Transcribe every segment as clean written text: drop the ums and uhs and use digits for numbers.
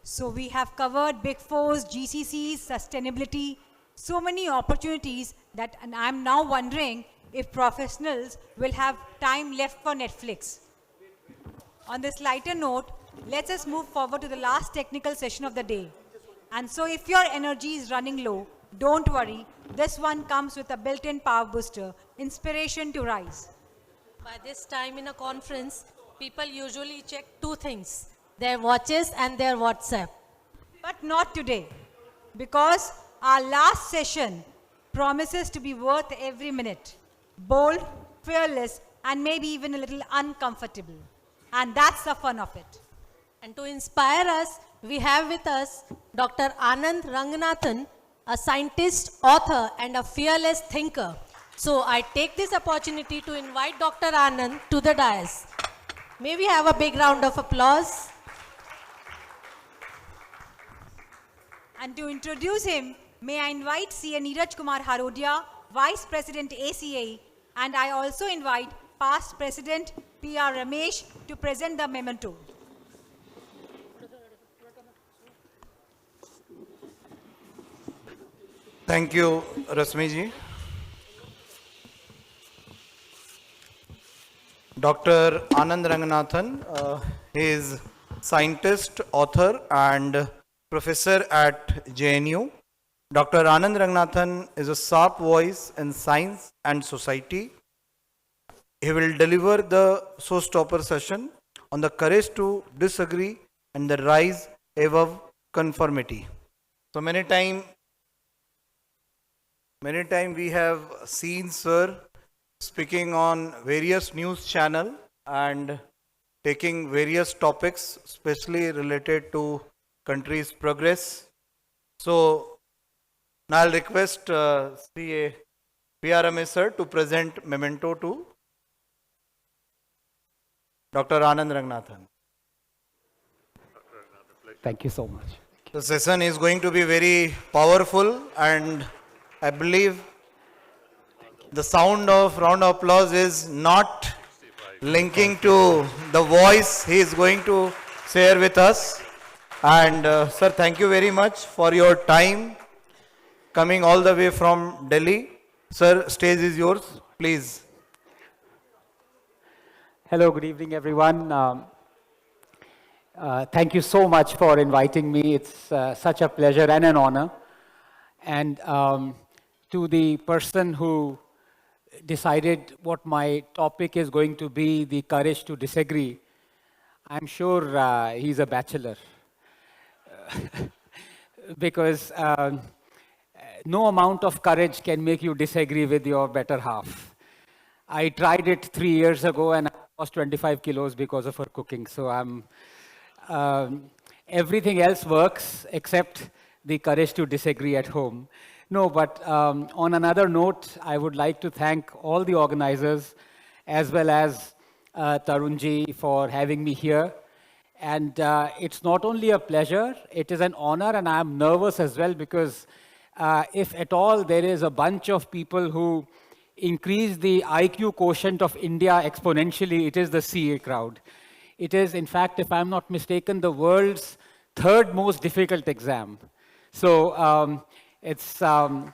So we have covered Big Fours, GCCs, sustainability, so many opportunities that, and I'm now wondering if professionals will have time left for Netflix. On this lighter note, let us move forward to the last technical session of the day. And so if your energy is running low, don't worry. This one comes with a built-in power booster, inspiration to rise. By this time in a conference, people usually check two things, their watches and their WhatsApp. But not today, because our last session promises to be worth every minute. Bold, fearless, and maybe even a little uncomfortable. And that's the fun of it. And to inspire us, we have with us Dr. Anand Ranganathan, a scientist, author, and a fearless thinker. So I take this opportunity to invite Dr. Anand to the dais. May we have a big round of applause? And to introduce him, may I invite C.A. Neeraj Kumar Harodia, Vice President ACAE, and I also invite past President P.R. Ramesh to present the memento. Thank you, Rasmiji. Dr. Anand Ranganathan, he is scientist, author, and professor at JNU. Dr. Anand Ranganathan is a sharp voice in science and society. He will deliver the showstopper session on the courage to disagree and the rise above conformity. So many times we have seen Sir speaking on various news channel and taking various topics, especially related to country's progress. So now I'll request CA P.R. Ramesh sir to present memento to Dr. Anand Ranganathan. Thank you so much. The session is going to be very powerful, and I believe the sound of round of applause is not linking to the voice he is going to share with us. And sir, thank you very much for your time coming all the way from Delhi. Sir, stage is yours, please. Hello, good evening, everyone. Thank you so much for inviting me. It's such a pleasure and an honor. And to the person who decided what my topic is going to be, the courage to disagree, I'm sure he's a bachelor. Because no amount of courage can make you disagree with your better half. I tried it 3 years ago and I lost 25 kilos because of her cooking. So everything else works except the courage to disagree at home. No, but on another note, I would like to thank all the organizers as well as Tarunji for having me here. And it's not only a pleasure, it is an honor, and I'm nervous as well because if at all there is a bunch of people who increase the IQ quotient of India exponentially, it is the CA crowd. It is, in fact, if I'm not mistaken, the world's third most difficult exam. So it's an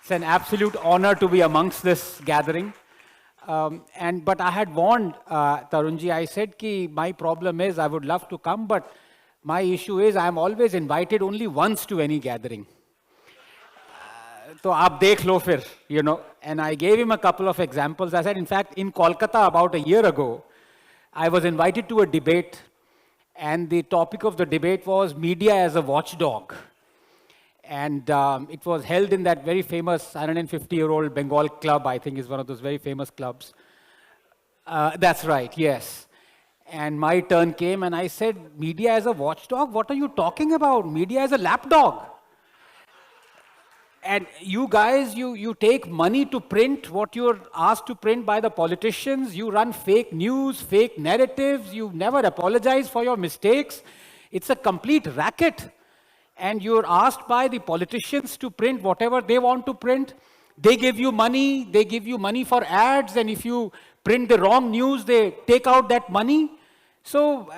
absolute honor to be amongst this gathering. But I had warned Tarunji, I said ki my problem is I would love to come, but my issue is I'm always invited only once to any gathering. So aap dekh lo fir, you know. And I gave him a couple of examples. I said, in fact, in Kolkata about a year ago, I was invited to a debate, and the topic of the debate was media as a watchdog. And it was held in that very famous 150-year-old Bengal club, I think is one of those very famous clubs. That's right, yes. And my turn came and I said, media as a watchdog? What are you talking about? Media as a lapdog. And you guys, you take money to print what you're asked to print by the politicians. You run fake news, fake narratives. You never apologize for your mistakes. It's a complete racket. And you're asked by the politicians to print whatever they want to print. They give you money for ads, and if you print the wrong news, they take out that money. So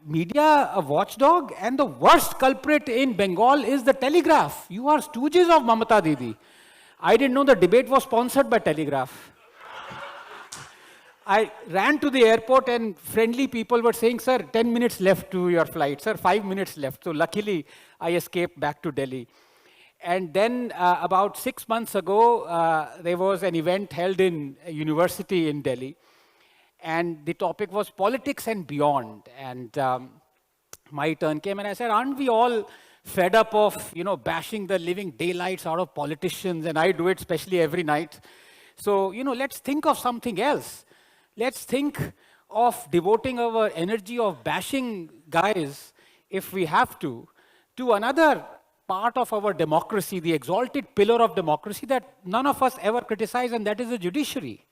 media a watchdog, and the worst culprit in Bengal is the Telegraph. You are stooges of Mamata Didi. I didn't know the debate was sponsored by Telegraph. I ran to the airport and friendly people were saying, sir, 10 minutes left to your flight. Sir, 5 minutes left. So luckily, I escaped back to Delhi. And then about 6 months ago, there was an event held in a university in Delhi. And the topic was politics and beyond. And my turn came and I said, aren't we all fed up of, bashing the living daylights out of politicians? And I do it especially every night. So, let's think of something else. Let's think of devoting our energy of bashing guys, if we have to another part of our democracy, the exalted pillar of democracy that none of us ever criticize, and that is the judiciary.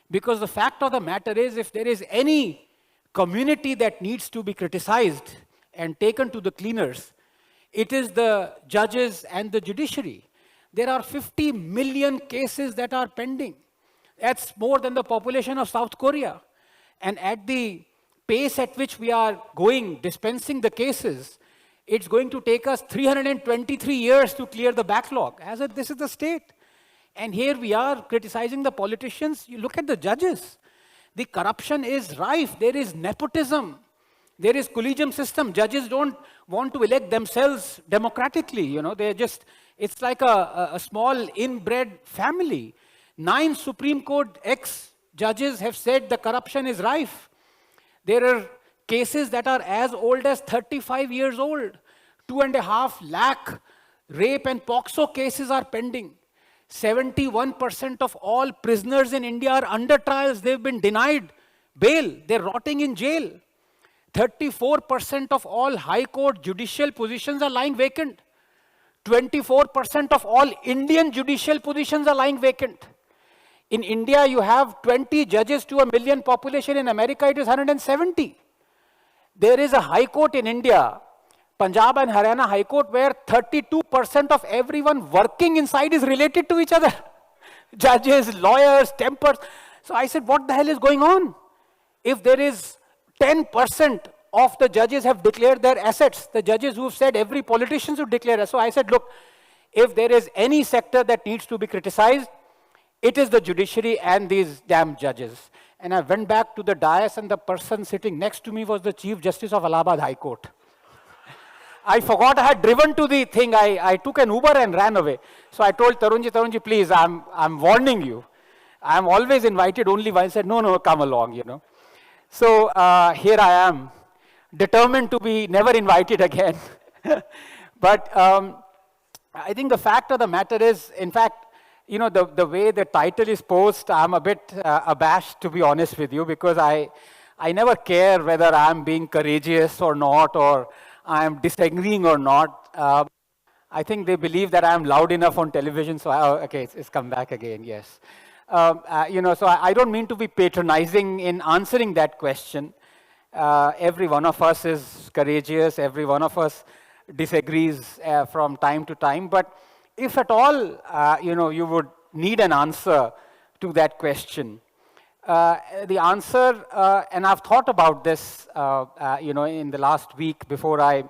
Because the fact of the matter is, if there is any community that needs to be criticized and taken to the cleaners, it is the judges and the judiciary. There are 50 million cases that are pending. That's more than the population of South Korea. And at the pace at which we are going, dispensing the cases, it's going to take us 323 years to clear the backlog. As if this is the state. And here we are criticizing the politicians. You look at the judges. The corruption is rife. There is nepotism. There is collegium system. Judges don't want to elect themselves democratically. They're just, it's like a small inbred family. 9 Supreme Court ex-judges have said the corruption is rife. There are cases that are as old as 35 years old. 2.5 lakh rape and POXO cases are pending. 71% of all prisoners in India are under trials. They've been denied bail. They're rotting in jail. 34% of all high court judicial positions are lying vacant. 24% of all Indian judicial positions are lying vacant. In India, you have 20 judges to a million population. In America, it is 170. There is a high court in India, Punjab and Haryana High Court, where 32% of everyone working inside is related to each other. Judges, lawyers, tempers. So I said, what the hell is going on? If there is 10% of the judges have declared their assets, the judges who have said every politician should declare. So I said, look, if there is any sector that needs to be criticized, it is the judiciary and these damn judges. And I went back to the dais and the person sitting next to me was the Chief Justice of Allahabad High Court. I forgot I had driven to the thing. I took an Uber and ran away. So I told Tarunji, please, I'm warning you. I'm always invited only once. I said, no, come along, So here I am, determined to be never invited again. But I think the fact of the matter is, in fact, the way the title is posed, I'm a bit abashed, to be honest with you, because I never care whether I'm being courageous or not, or I'm disagreeing or not. I think they believe that I'm loud enough on television, so okay, it's come back again, yes. So I don't mean to be patronizing in answering that question. Every one of us is courageous, every one of us disagrees from time to time, but if at all, you would need an answer to that question. The answer, and I've thought about this, in the last week before I'm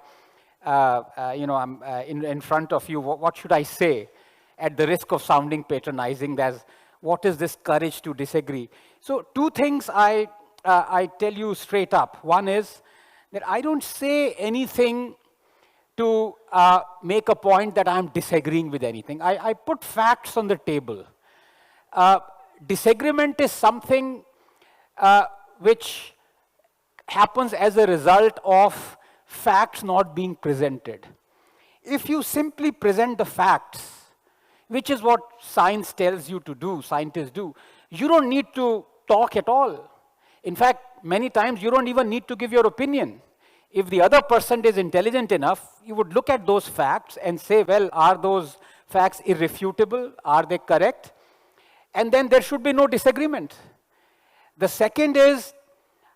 in front of you. What should I say at the risk of sounding patronizing? As what is this courage to disagree? So 2 things I tell you straight up. One is that I don't say anything to make a point that I'm disagreeing with anything. I put facts on the table. Disagreement is something which happens as a result of facts not being presented. If you simply present the facts, which is what science tells you to do, scientists do, you don't need to talk at all. In fact, many times you don't even need to give your opinion. If the other person is intelligent enough, you would look at those facts and say, well, are those facts irrefutable? Are they correct? And then there should be no disagreement. The second is,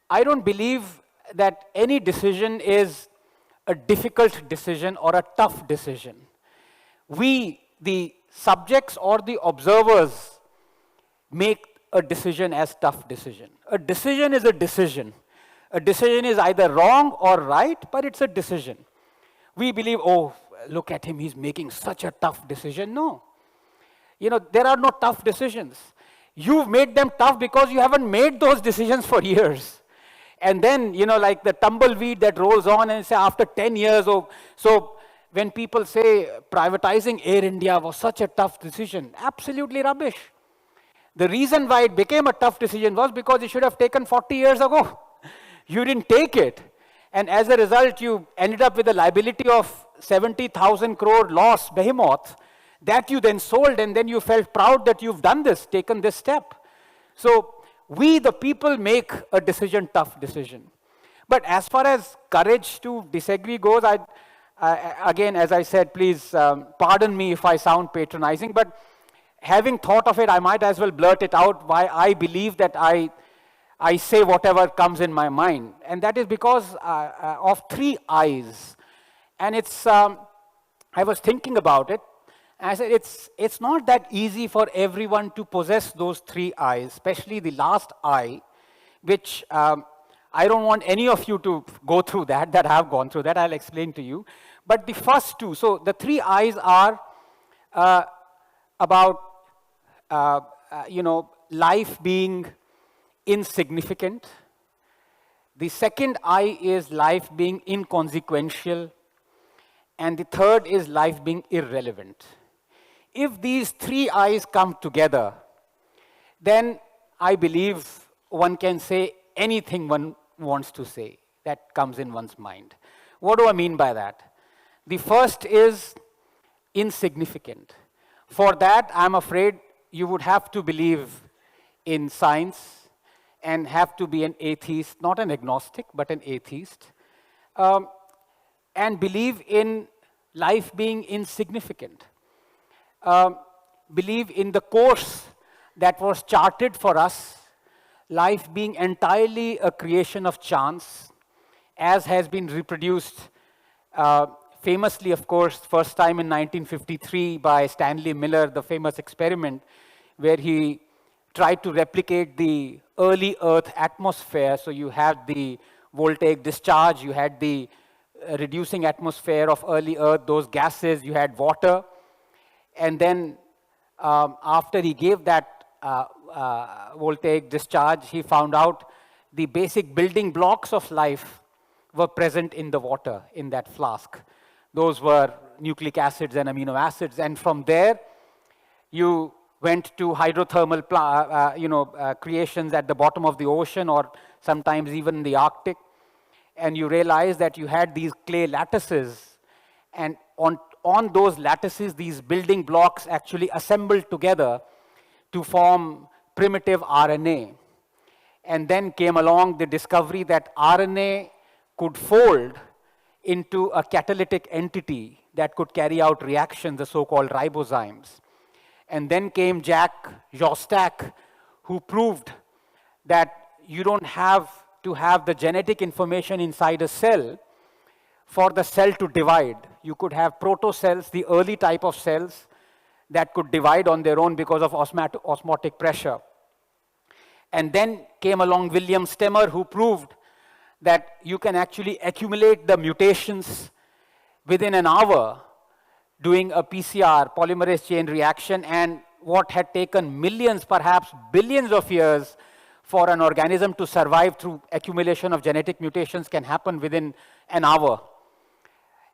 I don't believe that any decision is a difficult decision or a tough decision. We, the subjects or the observers, make a decision as tough decision. A decision is a decision. A decision is either wrong or right, but it's a decision. We believe, oh, look at him, he's making such a tough decision. No. You know, there are no tough decisions. You've made them tough because you haven't made those decisions for years. And then, you know, like the tumbleweed that rolls on and say after 10 years, oh, so when people say privatizing Air India was such a tough decision, absolutely rubbish. The reason why it became a tough decision was because it should have taken 40 years ago. You didn't take it. And as a result, you ended up with a liability of 70,000 crore loss, behemoth, that you then sold, and then you felt proud that you've done this, taken this step. So we, the people, make a decision, tough decision. But as far as courage to disagree goes, again, as I said, please pardon me if I sound patronizing, but having thought of it, I might as well blurt it out why I believe that I say whatever comes in my mind. And that is because of 3 I's. And it's, I was thinking about it. And I said, it's not that easy for everyone to possess those 3 I's, especially the last I, which I don't want any of you to go through that I have gone through that. I'll explain to you. But the first 2, so the 3 I's are about, you know, life being insignificant. The second I is life being inconsequential. And the third is life being irrelevant. If these 3 I's come together, then I believe one can say anything one wants to say that comes in one's mind. What do I mean by that? The first is insignificant. For that, I'm afraid you would have to believe in science and have to be an atheist, not an agnostic, but an atheist, and believe in life being insignificant. Believe in the course that was charted for us, life being entirely a creation of chance, as has been reproduced famously, of course, first time in 1953 by Stanley Miller, the famous experiment, where he tried to replicate the early Earth atmosphere. So you had the voltaic discharge, you had the reducing atmosphere of early Earth, those gases, you had water. And then after he gave that voltaic discharge, he found out the basic building blocks of life were present in the water, in that flask. Those were nucleic acids and amino acids. And from there, you went to hydrothermal creations at the bottom of the ocean, or sometimes even in the Arctic. And you realized that you had these clay lattices, and on those lattices, these building blocks actually assembled together to form primitive RNA. And then came along the discovery that RNA could fold into a catalytic entity that could carry out reactions, the so-called ribozymes. And then came Jacques Jostak, who proved that you don't have to have the genetic information inside a cell for the cell to divide. You could have protocells, the early type of cells that could divide on their own because of osmotic pressure. And then came along William Stemmer, who proved that you can actually accumulate the mutations within an hour doing a PCR, polymerase chain reaction, and what had taken millions, perhaps billions of years for an organism to survive through accumulation of genetic mutations can happen within an hour.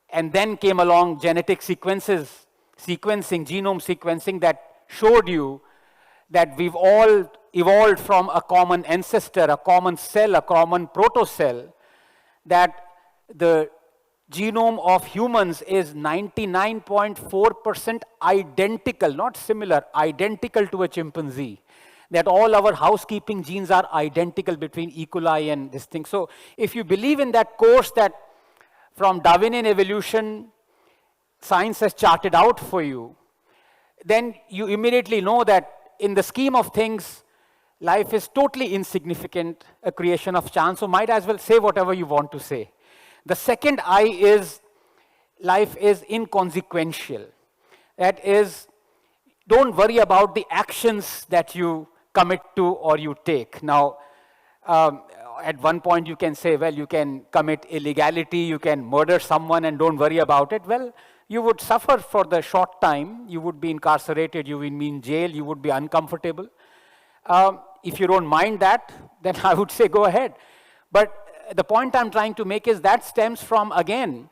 And then came along genetic sequencing, genome sequencing, that showed you that we've all evolved from a common ancestor, a common cell, a common protocell, that the genome of humans is 99.4% identical, not similar, identical to a chimpanzee. That all our housekeeping genes are identical between E. coli and this thing. So if you believe in that course that from Darwinian evolution, science has charted out for you, then you immediately know that in the scheme of things, life is totally insignificant, a creation of chance, so might as well say whatever you want to say. The second I is, life is inconsequential. That is, don't worry about the actions that you commit to or you take. Now, at one point you can say, well, you can commit illegality, you can murder someone and don't worry about it. Well, you would suffer for the short time. You would be incarcerated, you would be in jail, you would be uncomfortable. If you don't mind that, then I would say go ahead. But the point I'm trying to make is that stems from, again,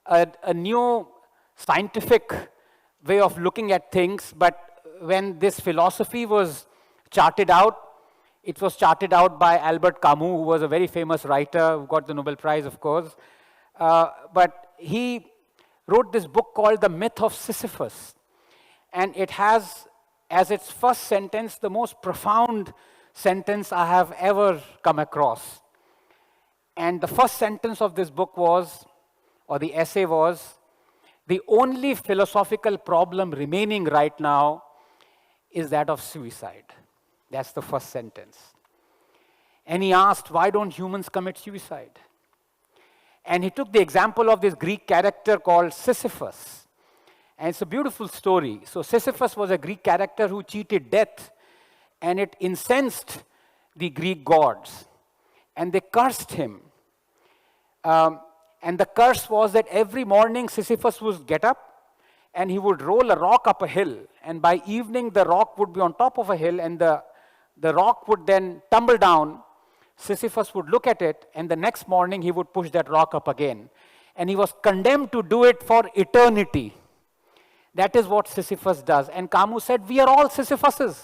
a new scientific way of looking at things. But when this philosophy was charted out, it was charted out by Albert Camus, who was a very famous writer, who got the Nobel Prize, of course. But he wrote this book called The Myth of Sisyphus. And it has, as its first sentence, the most profound sentence I have ever come across. And the first sentence of this book was, or the essay was, the only philosophical problem remaining right now is that of suicide. That's the first sentence. And he asked, why don't humans commit suicide? And he took the example of this Greek character called Sisyphus. And it's a beautiful story. So Sisyphus was a Greek character who cheated death, and it incensed the Greek gods. And they cursed him. And the curse was that every morning Sisyphus would get up and he would roll a rock up a hill. And by evening, the rock would be on top of a hill, and the rock would then tumble down. Sisyphus would look at it, and the next morning he would push that rock up again. And he was condemned to do it for eternity. That is what Sisyphus does. And Camus said, we are all Sisyphuses.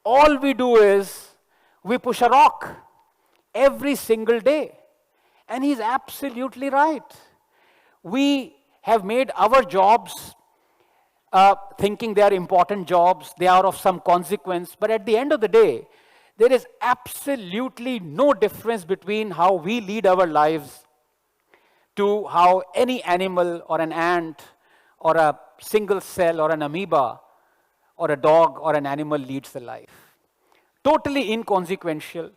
All we do is we push a rock every single day. And he's absolutely right. We have made our jobs thinking they are important jobs, they are of some consequence, but at the end of the day, there is absolutely no difference between how we lead our lives to how any animal or an ant or a single cell or an amoeba or a dog or an animal leads the life. Totally inconsequential.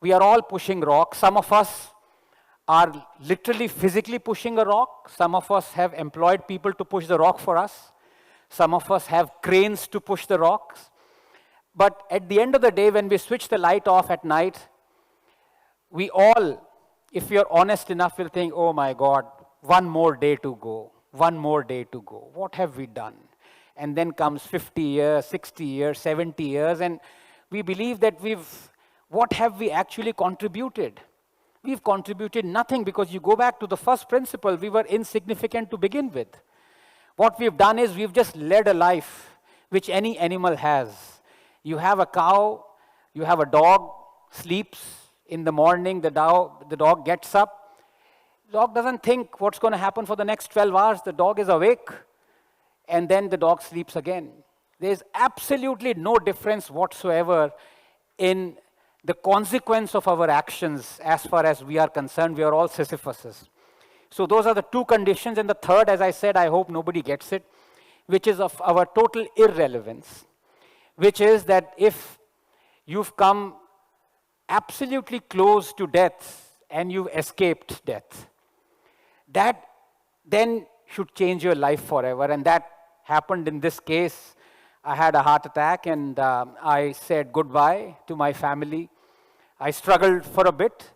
We are all pushing rocks. Some of us are literally physically pushing a rock. Some of us have employed people to push the rock for us. Some of us have cranes to push the rocks. But at the end of the day, when we switch the light off at night, we all, if we are honest enough, will think, oh my God, one more day to go, one more day to go. What have we done? And then comes 50 years, 60 years, 70 years, and we believe that what have we actually contributed? We've contributed nothing, because you go back to the first principle, we were insignificant to begin with. What we've done is we've just led a life which any animal has. You have a cow, you have a dog, sleeps in the morning, the dog gets up. The dog doesn't think what's going to happen for the next 12 hours. The dog is awake, and then the dog sleeps again. There's absolutely no difference whatsoever in the consequence of our actions as far as we are concerned. We are all Sisyphuses. So those are the two conditions. And the third, as I said, I hope nobody gets it, which is of our total irrelevance, which is that if you've come absolutely close to death and you've escaped death, that then should change your life forever. And that happened in this case. I had a heart attack, and I said goodbye to my family. I struggled for a bit,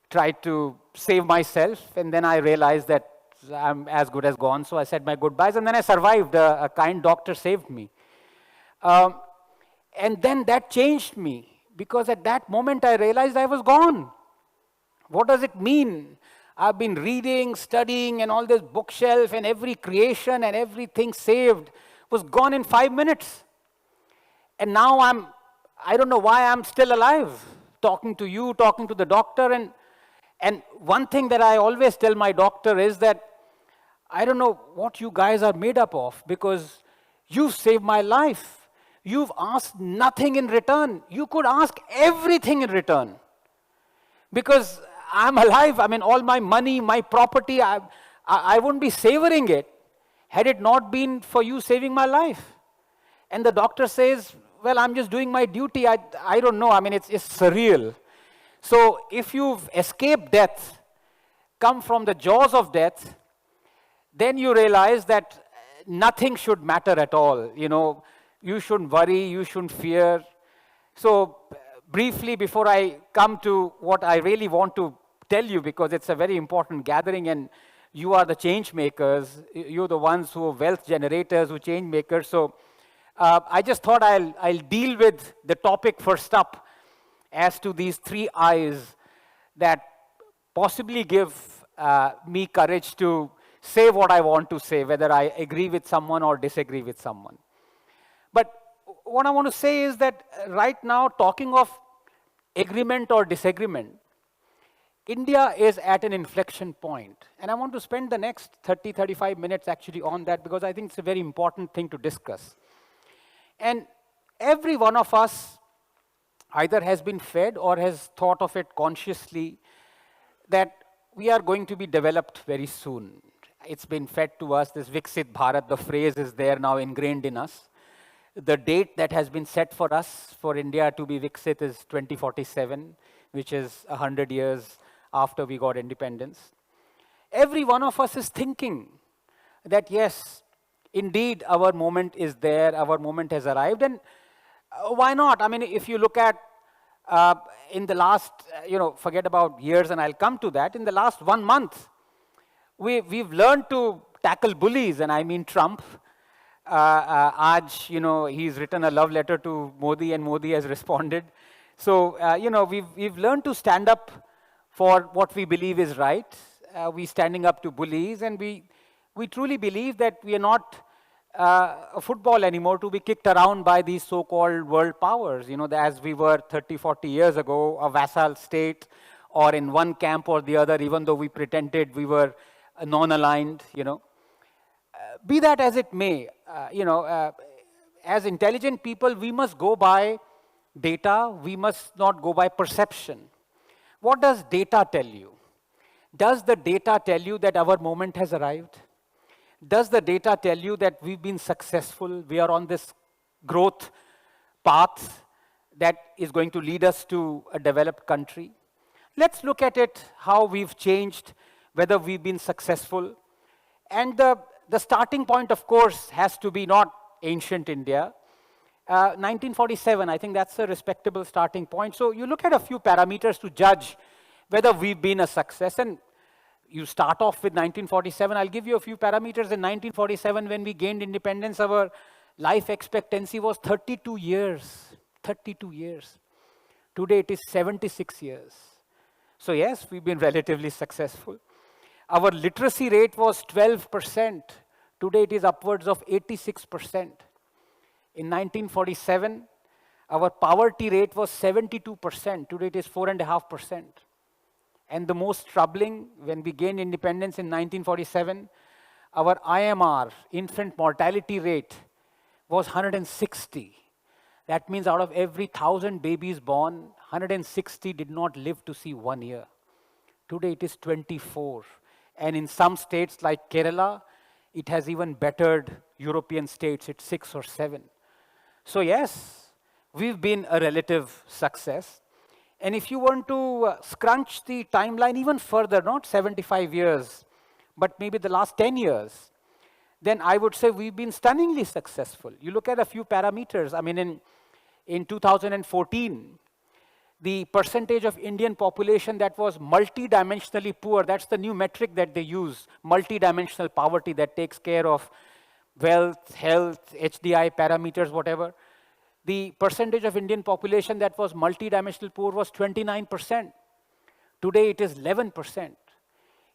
tried to save myself, and then I realized that I'm as good as gone, so I said my goodbyes, and then I survived. A kind doctor saved me. And then that changed me, because at that moment I realized I was gone. What does it mean? I've been reading, studying, and all this bookshelf, and every creation and everything saved was gone in 5 minutes. And now I don't know why I'm still alive, talking to you, talking to the doctor. And one thing that I always tell my doctor is that I don't know what you guys are made up of, because you've saved my life. You've asked nothing in return. You could ask everything in return. Because I'm alive. I mean, all my money, my property, I wouldn't be savoring it had it not been for you saving my life. And the doctor says, well, I'm just doing my duty. I don't know. I mean, it's surreal. So if you've escaped death, come from the jaws of death, then you realize that nothing should matter at all. You know, you shouldn't worry, you shouldn't fear. So briefly, before I come to what I really want to tell you, because it's a very important gathering and you are the change makers, you're the ones who are wealth generators, who change makers. So I just thought I'll deal with the topic first up as to these 3 I's that possibly give me courage to say what I want to say, whether I agree with someone or disagree with someone. But what I want to say is that right now, talking of agreement or disagreement, India is at an inflection point. And I want to spend the next 30, 35 minutes actually on that, because I think it's a very important thing to discuss. And every one of us either has been fed or has thought of it consciously that we are going to be developed very soon. It's been fed to us, this Viksit Bharat, the phrase is there now ingrained in us. The date that has been set for us, for India to be Viksit, is 2047, which is 100 years after we got independence. Every one of us is thinking that yes, indeed our moment is there, our moment has arrived, and why not? I mean, if you look at in the last, forget about years, and I'll come to that, in the last 1 month, we've learned to tackle bullies, and I mean Trump. He's written a love letter to Modi, and Modi has responded. So, we've learned to stand up for what we believe is right. We're standing up to bullies, and we truly believe that we are not a football anymore to be kicked around by these so-called world powers, as we were 30, 40 years ago, a vassal state, or in one camp or the other, even though we pretended we were non-aligned, Be that as it may, as intelligent people, we must go by data, we must not go by perception. What does data tell you? Does the data tell you that our moment has arrived? Does the data tell you that we've been successful, we are on this growth path that is going to lead us to a developed country? Let's look at it, how we've changed, whether we've been successful. And the starting point, of course, has to be not ancient India. 1947, I think that's a respectable starting point. So you look at a few parameters to judge whether we've been a success. And you start off with 1947. I'll give you a few parameters. In 1947, when we gained independence, our life expectancy was 32 years. 32 years. Today it is 76 years. So yes, we've been relatively successful. Our literacy rate was 12%. Today it is upwards of 86%. In 1947, our poverty rate was 72%. Today it is 4.5%. And the most troubling, when we gained independence in 1947, our IMR, infant mortality rate, was 160. That means out of every 1,000 babies born, 160 did not live to see 1 year. Today it is 24. And in some states like Kerala, it has even bettered European states, it's 6 or 7. So yes, we've been a relative success. And if you want to scrunch the timeline even further, not 75 years, but maybe the last 10 years, then I would say we've been stunningly successful. You look at a few parameters. I mean, in 2014, the percentage of Indian population that was multidimensionally poor, that's the new metric that they use, multidimensional poverty that takes care of wealth, health, HDI parameters, whatever. The percentage of Indian population that was multidimensional poor was 29%. Today it is 11%.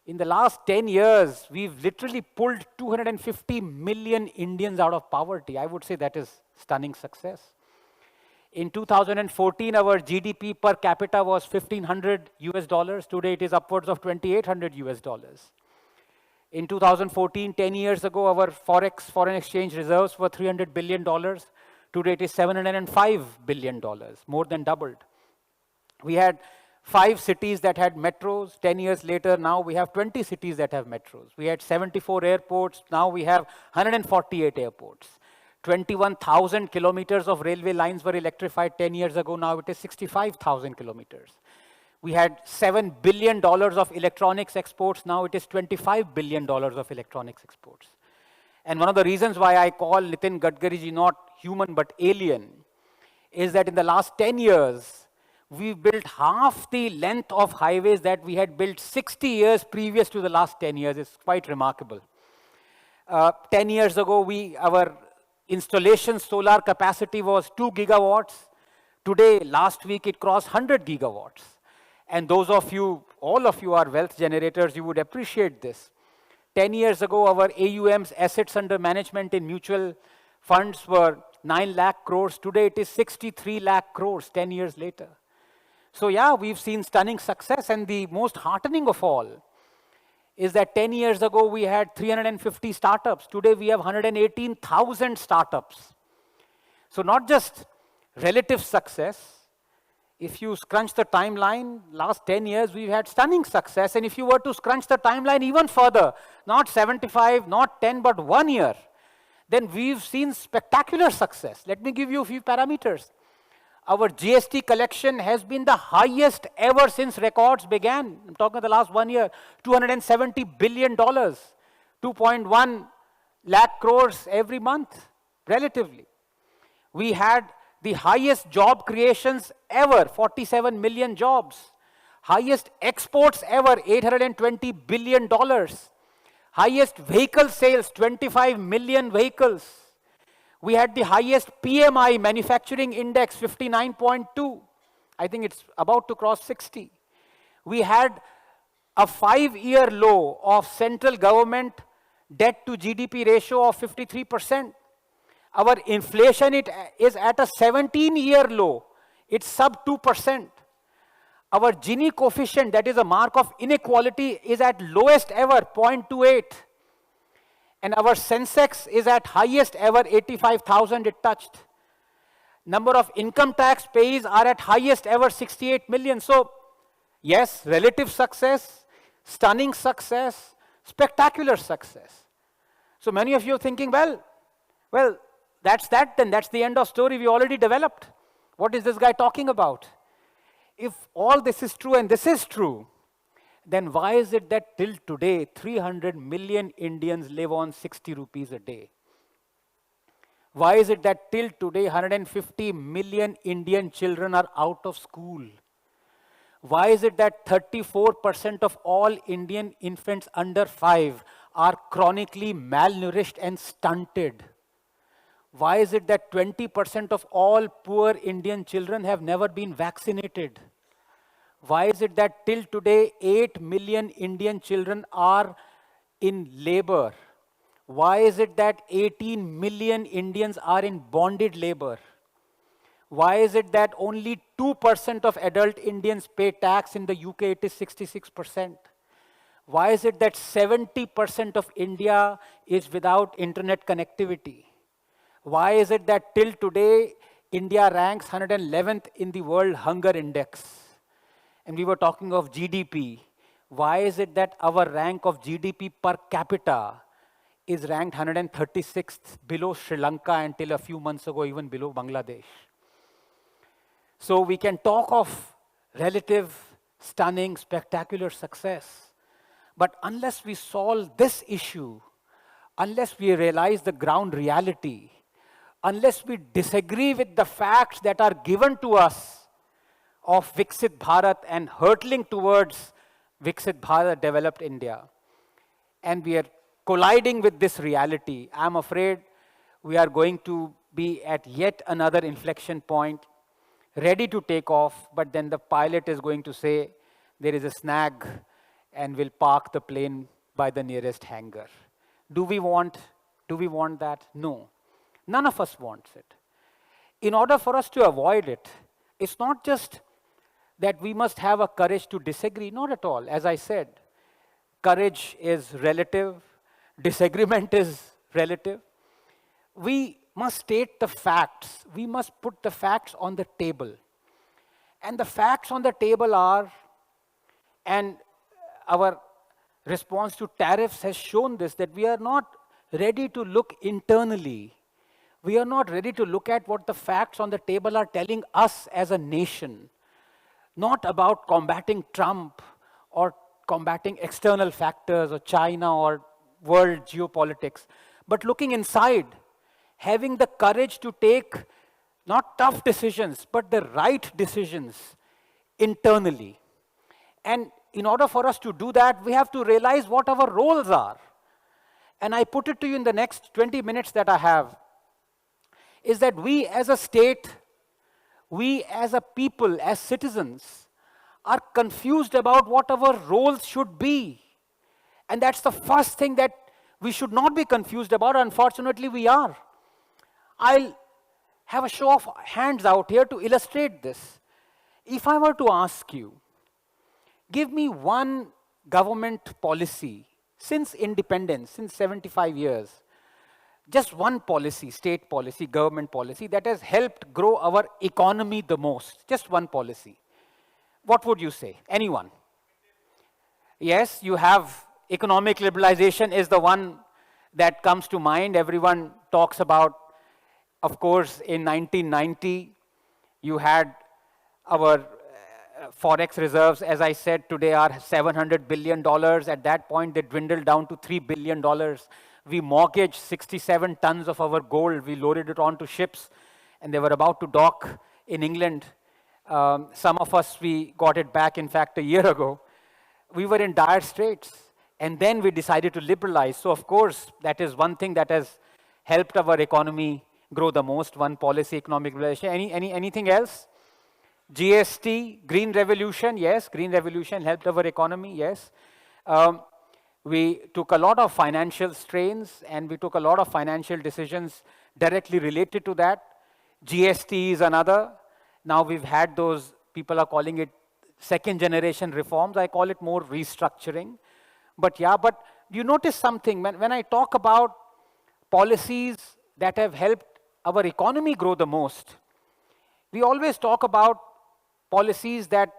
In the last 10 years, we've literally pulled 250 million Indians out of poverty. I would say that is stunning success. In 2014, our GDP per capita was $1,500 US. Today it is upwards of $2,800 US. In 2014, 10 years ago, our foreign exchange reserves were $300 billion. Today it is $705 billion, more than doubled. We had 5 cities that had metros. 10 years later, now we have 20 cities that have metros. We had 74 airports. Now we have 148 airports. 21,000 kilometers of railway lines were electrified 10 years ago. Now it is 65,000 kilometers. We had $7 billion of electronics exports. Now it is $25 billion of electronics exports. And one of the reasons why I call Nitin Gadkariji not human but alien is that in the last 10 years, we built half the length of highways that we had built 60 years previous to the last 10 years. It's quite remarkable. 10 years ago, our installation solar capacity was 2 gigawatts. Today, last week, it crossed 100 gigawatts. And those of you, all of you are wealth generators, you would appreciate this. 10 years ago, our AUM's assets under management in mutual funds were 9 lakh crores. Today, it is 63 lakh crores 10 years later. So yeah, we've seen stunning success, and the most heartening of all is that 10 years ago, we had 350 startups. Today, we have 118,000 startups. So not just relative success. If you scrunch the timeline, last 10 years, we've had stunning success. And if you were to scrunch the timeline even further, not 75, not 10, but 1 year, then we've seen spectacular success. Let me give you a few parameters. Our GST collection has been the highest ever since records began. I'm talking the last 1 year, $270 billion, 2.1 lakh crores every month, relatively. We had the highest job creations ever, 47 million jobs. Highest exports ever, $820 billion. Highest vehicle sales, 25 million vehicles. We had the highest PMI, manufacturing index, 59.2. I think it's about to cross 60. We had a 5-year low of central government debt to GDP ratio of 53%. Our inflation is at a 17-year low. It's sub 2%. Our Gini coefficient, that is a mark of inequality, is at lowest ever, 0.28. And our Sensex is at highest ever, 85,000 it touched. Number of income tax payees are at highest ever, 68 million. So, yes, relative success, stunning success, spectacular success. So many of you are thinking, well, that's that, then that's the end of story. We already developed. What is this guy talking about? If all this is true and this is true, then why is it that till today 300 million Indians live on 60 rupees a day? Why is it that till today 150 million Indian children are out of school? Why is it that 34% of all Indian infants under 5 are chronically malnourished and stunted? Why is it that 20% of all poor Indian children have never been vaccinated? Why is it that till today 8 million Indian children are in labor? Why is it that 18 million Indians are in bonded labor? Why is it that only 2% of adult Indians pay tax? In the UK, it is 66%. Why is it that 70% of India is without internet connectivity? Why is it that till today, India ranks 111th in the World Hunger Index? And we were talking of GDP. Why is it that our rank of GDP per capita is ranked 136th, below Sri Lanka, until a few months ago, even below Bangladesh? So we can talk of relative, stunning, spectacular success. But unless we solve this issue, unless we realize the ground reality, unless we disagree with the facts that are given to us of Viksit Bharat and hurtling towards Viksit Bharat, developed India, and we are colliding with this reality, I'm afraid we are going to be at yet another inflection point, ready to take off, but then the pilot is going to say, there is a snag, and we'll park the plane by the nearest hangar. Do we want that? No. None of us wants it. In order for us to avoid it, it's not just that we must have a courage to disagree, not at all. As I said, courage is relative, disagreement is relative. We must state the facts. We must put the facts on the table. And the facts on the table are, and our response to tariffs has shown this, that we are not ready to look internally. We are not ready to look at what the facts on the table are telling us as a nation. Not about combating Trump or combating external factors or China or world geopolitics, but looking inside, having the courage to take not tough decisions, but the right decisions internally. And in order for us to do that, we have to realize what our roles are. And I put it to you in the next 20 minutes that I have, is that we as a state, we as a people, as citizens, are confused about what our roles should be. And that's the first thing that we should not be confused about. Unfortunately, we are. I'll have a show of hands out here to illustrate this. If I were to ask you, give me one government policy since independence, since 75 years, just one policy, state policy, government policy that has helped grow our economy the most, just one policy. What would you say? Anyone? Yes, you have economic liberalization is the one that comes to mind. Everyone talks about, of course, in 1990, you had our forex reserves, as I said, today are $700 billion. At that point, they dwindled down to $3 billion. We mortgaged 67 tons of our gold. We loaded it onto ships, and they were about to dock in England. Some of us, we got it back, in fact, a year ago. We were in dire straits, and then we decided to liberalize. So, of course, that is one thing that has helped our economy grow the most, one policy, economic liberalization. Anything else? GST, Green Revolution, yes, Green Revolution helped our economy, yes. We took a lot of financial strains and we took a lot of financial decisions directly related to that. GST is another. Now we've had those, people are calling it second generation reforms. I call it more restructuring. But yeah, but you notice something, when I talk about policies that have helped our economy grow the most, we always talk about policies that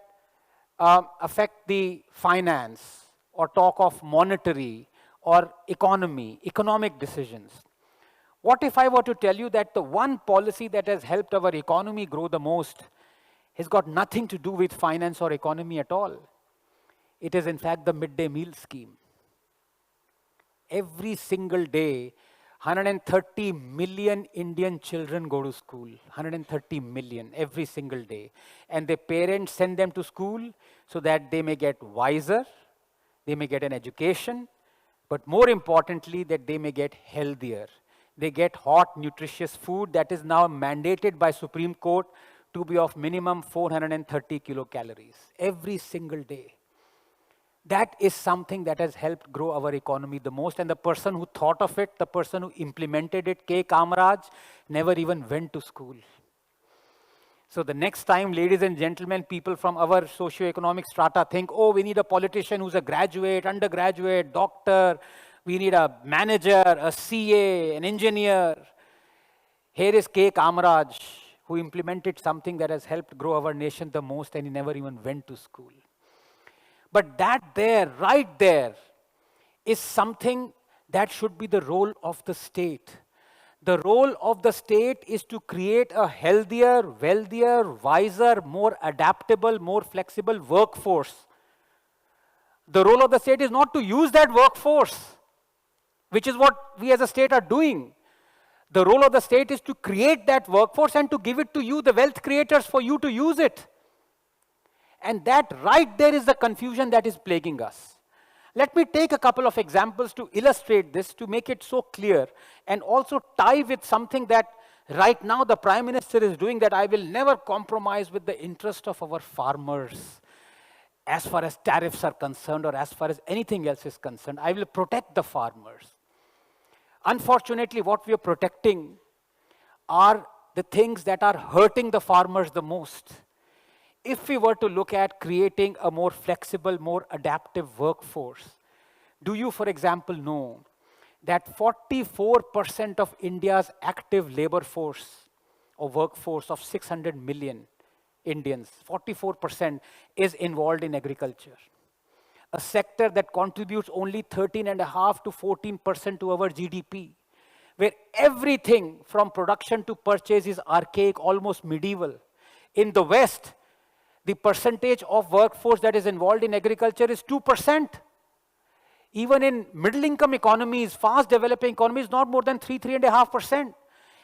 affect the finance, or talk of monetary or economic decisions. What if I were to tell you that the one policy that has helped our economy grow the most has got nothing to do with finance or economy at all? It is in fact the midday meal scheme. Every single day, 130 million Indian children go to school, 130 million every single day. And their parents send them to school so that they may get wiser, they may get an education, but more importantly, that they may get healthier. They get hot, nutritious food that is now mandated by Supreme Court to be of minimum 430 kilocalories every single day. That is something that has helped grow our economy the most. And the person who thought of it, the person who implemented it, K. Kamaraj, never even went to school. So the next time, ladies and gentlemen, people from our socio-economic strata think, oh, we need a politician who's a graduate, undergraduate, doctor, we need a manager, a CA, an engineer. Here is K. Kamaraj, who implemented something that has helped grow our nation the most, and he never even went to school. But that there, right there, is something that should be the role of the state. The role of the state is to create a healthier, wealthier, wiser, more adaptable, more flexible workforce. The role of the state is not to use that workforce, which is what we as a state are doing. The role of the state is to create that workforce and to give it to you, the wealth creators, for you to use it. And that right there is the confusion that is plaguing us. Let me take a couple of examples to illustrate this, to make it so clear, and also tie with something that right now the Prime Minister is doing, that I will never compromise with the interest of our farmers as far as tariffs are concerned or as far as anything else is concerned. I will protect the farmers. Unfortunately, what we are protecting are the things that are hurting the farmers the most. If we were to look at creating a more flexible, more adaptive workforce, do you, for example, know that 44% of India's active labor force or workforce of 600 million Indians, 44% is involved in agriculture? A sector that contributes only 13.5% to 14% to our GDP, where everything from production to purchase is archaic, almost medieval. In the West, the percentage of workforce that is involved in agriculture is 2%. Even in middle-income economies, fast-developing economies, not more than 3.5%.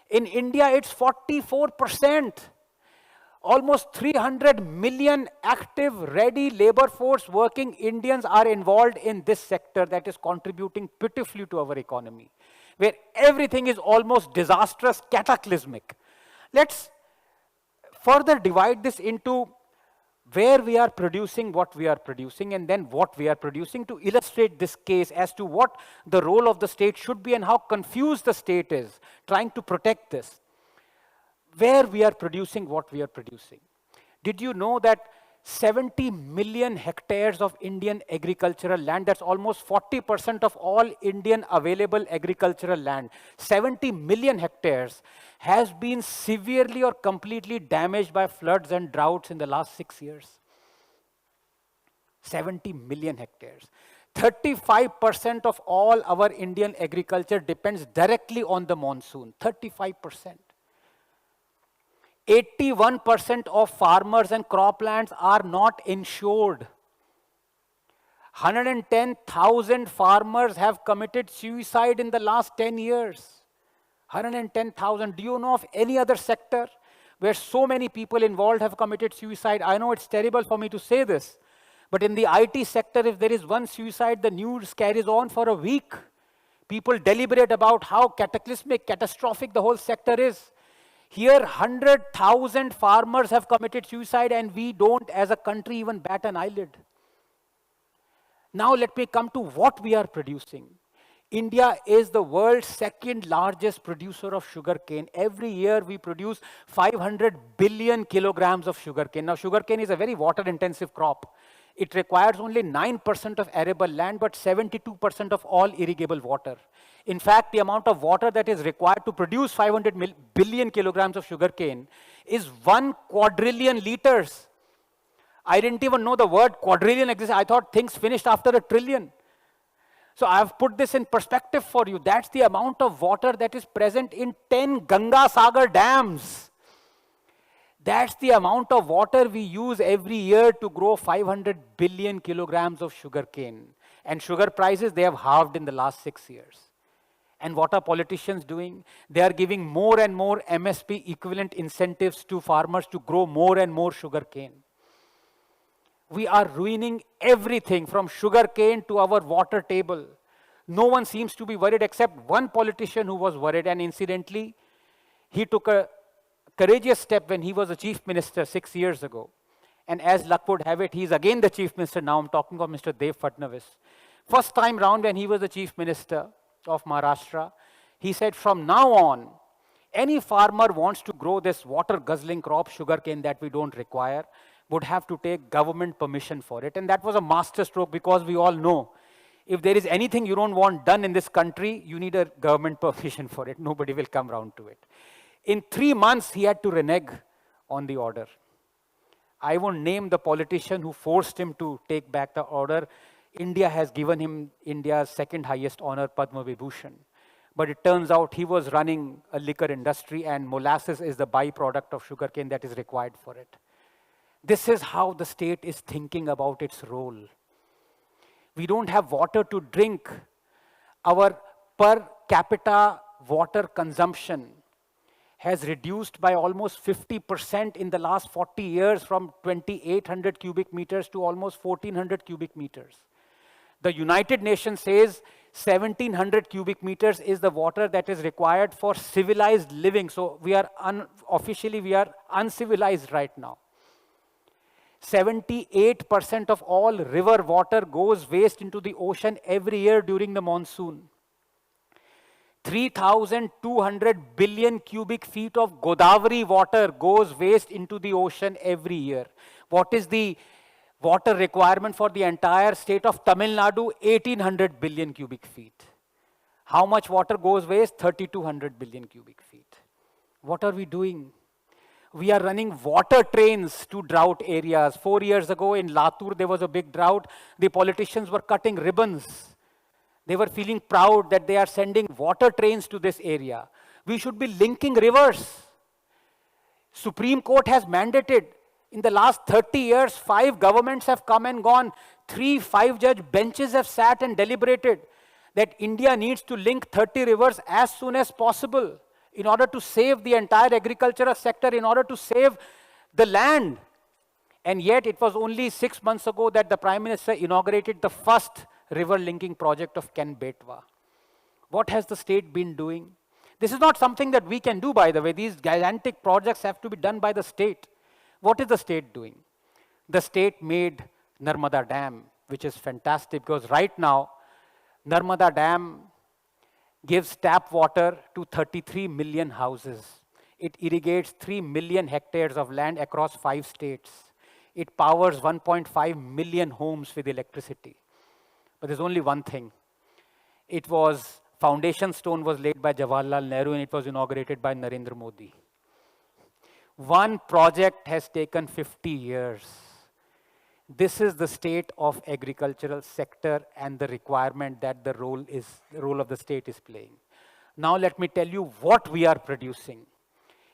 In India, it's 44%. Almost 300 million active, ready labor force working Indians are involved in this sector that is contributing pitifully to our economy, where everything is almost disastrous, cataclysmic. Let's further divide this into where we are producing what we are producing and then what we are producing to illustrate this case as to what the role of the state should be and how confused the state is trying to protect this. Where we are producing what we are producing. Did you know that 70 million hectares of Indian agricultural land, that's almost 40% of all Indian available agricultural land, 70 million hectares has been severely or completely damaged by floods and droughts in the last 6 years. 70 million hectares. 35% of all our Indian agriculture depends directly on the monsoon, 35%. 81% of farmers and croplands are not insured. 110,000 farmers have committed suicide in the last 10 years. 110,000. Do you know of any other sector where so many people involved have committed suicide? I know it's terrible for me to say this, but in the IT sector, if there is one suicide, the news carries on for a week. People deliberate about how cataclysmic, catastrophic the whole sector is. Here, 100,000 farmers have committed suicide and we don't, as a country, even bat an eyelid. Now let me come to what we are producing. India is the world's second largest producer of sugarcane. Every year we produce 500 billion kilograms of sugarcane. Now sugarcane is a very water-intensive crop. It requires only 9% of arable land, but 72% of all irrigable water. In fact, the amount of water that is required to produce 500 billion kilograms of sugarcane is 1 quadrillion liters. I didn't even know the word quadrillion exists. I thought things finished after a trillion. So I have put this in perspective for you. That's the amount of water that is present in 10 Ganga Sagar dams. That's the amount of water we use every year to grow 500 billion kilograms of sugarcane. And sugar prices, they have halved in the last 6 years. And what are politicians doing? They are giving more and more MSP equivalent incentives to farmers to grow more and more sugarcane. We are ruining everything from sugarcane to our water table. No one seems to be worried except one politician who was worried, and incidentally, he took a courageous step when he was a chief minister 6 years ago. And as luck would have it, he's again the chief minister now. I'm talking of Mr. Dev Fadnavis. First time round when he was the chief minister of Maharashtra, he said, from now on, any farmer wants to grow this water-guzzling crop, sugarcane, that we don't require, would have to take government permission for it. And that was a masterstroke, because we all know, if there is anything you don't want done in this country, you need a government permission for it. Nobody will come round to it. In 3 months, he had to renege on the order. I won't name the politician who forced him to take back the order. India has given him India's second highest honor, Padma Vibhushan. But it turns out he was running a liquor industry, and molasses is the byproduct of sugarcane that is required for it. This is how the state is thinking about its role. We don't have water to drink. Our per capita water consumption has reduced by almost 50% in the last 40 years, from 2,800 cubic meters to almost 1,400 cubic meters. The United Nations says 1,700 cubic meters is the water that is required for civilized living. So we are officially we are uncivilized right now. 78% of all river water goes waste into the ocean every year during the monsoon. 3,200 billion cubic feet of Godavari water goes waste into the ocean every year. What is the water requirement for the entire state of Tamil Nadu? 1,800 billion cubic feet. How much water goes waste? 3,200 billion cubic feet. What are we doing? We are running water trains to drought areas. 4 years ago in Latur, there was a big drought. The politicians were cutting ribbons. They were feeling proud that they are sending water trains to this area. We should be linking rivers. Supreme Court has mandated. In the last 30 years, 5 governments have come and gone. 3 5-judge benches have sat and deliberated that India needs to link 30 rivers as soon as possible in order to save the entire agricultural sector, in order to save the land. And yet it was only 6 months ago that the Prime Minister inaugurated the first river linking project of Ken Betwa. What has the state been doing? This is not something that we can do, by the way. These gigantic projects have to be done by the state. What is the state doing? The state made Narmada Dam, which is fantastic because right now, Narmada Dam gives tap water to 33 million houses. It irrigates 3 million hectares of land across 5 states. It powers 1.5 million homes with electricity. But there's only one thing. Foundation stone was laid by Jawaharlal Nehru and it was inaugurated by Narendra Modi. One project has taken 50 years. This is the state of agricultural sector and the requirement that the role of the state is playing. Now let me tell you what we are producing.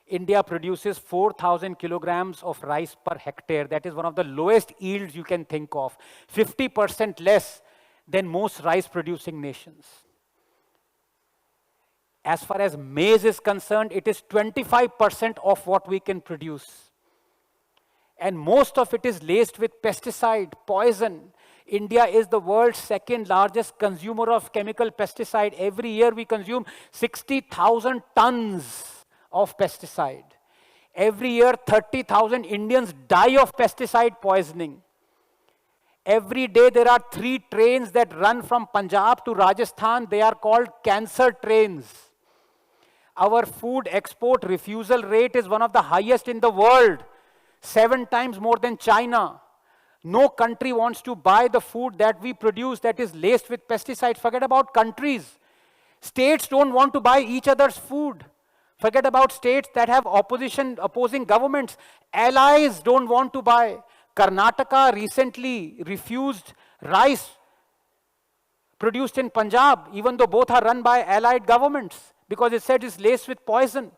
India produces 4,000 kilograms of rice per hectare. That is one of the lowest yields you can think of. 50% less than most rice producing nations. As far as maize is concerned, it is 25% of what we can produce. And most of it is laced with pesticide, poison. India is the world's second largest consumer of chemical pesticide. Every year we consume 60,000 tons of pesticide. Every year 30,000 Indians die of pesticide poisoning. Every day there are 3 trains that run from Punjab to Rajasthan. They are called cancer trains. Our food export refusal rate is one of the highest in the world, 7 times more than China. No country wants to buy the food that we produce that is laced with pesticides. Forget about countries. States don't want to buy each other's food. Forget about states that have opposing governments. Allies don't want to buy. Karnataka recently refused rice produced in Punjab, even though both are run by allied governments, because it said it's laced with poison.